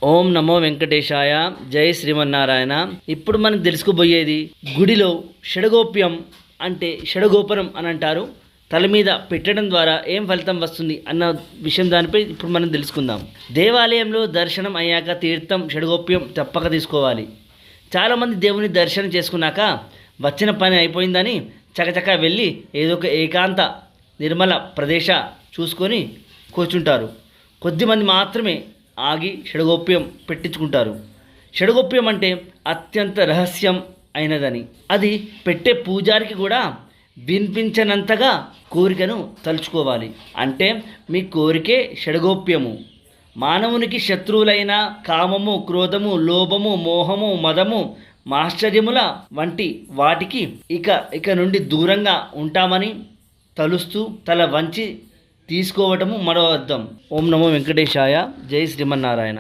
ఓం నమో వెంకటేశాయ. జై శ్రీమన్నారాయణ. ఇప్పుడు మనం తెలుసుకోబోయేది గుడిలో షడగోప్యం అంటే షడగోపురం అని అంటారు. తల మీద పెట్టడం ద్వారా ఏం ఫలితం వస్తుంది అన్న విషయం దానిపై ఇప్పుడు మనం తెలుసుకుందాం. దేవాలయంలో దర్శనం అయ్యాక తీర్థం షడగోప్యం తప్పక తీసుకోవాలి. చాలామంది దేవుని దర్శనం చేసుకున్నాక వచ్చిన పని అయిపోయిందని చకచకా వెళ్ళి ఏదో ఒక ఏకాంత నిర్మల ప్రదేశ చూసుకొని కూర్చుంటారు. కొద్దిమంది మాత్రమే ఆగి షడగోప్యం పెట్టించుకుంటారు. షడగోప్యం అంటే అత్యంత రహస్యం అయినదని, అది పెట్టే పూజారికి కూడా వినిపించనంతగా కోరికను తలుచుకోవాలి. అంటే మీ కోరికే షడగోప్యము. మానవునికి శత్రువులైన కామము, క్రోధము, లోభము, మోహము, మదము, మాశ్చర్యముల వంటి వాటికి ఇక నుండి దూరంగా ఉంటామని తలుస్తూ తల వంచి తీసుకోవటము మరో అర్థం. ఓం నమో వెంకటేశాయ. జై శ్రీమన్నారాయణ.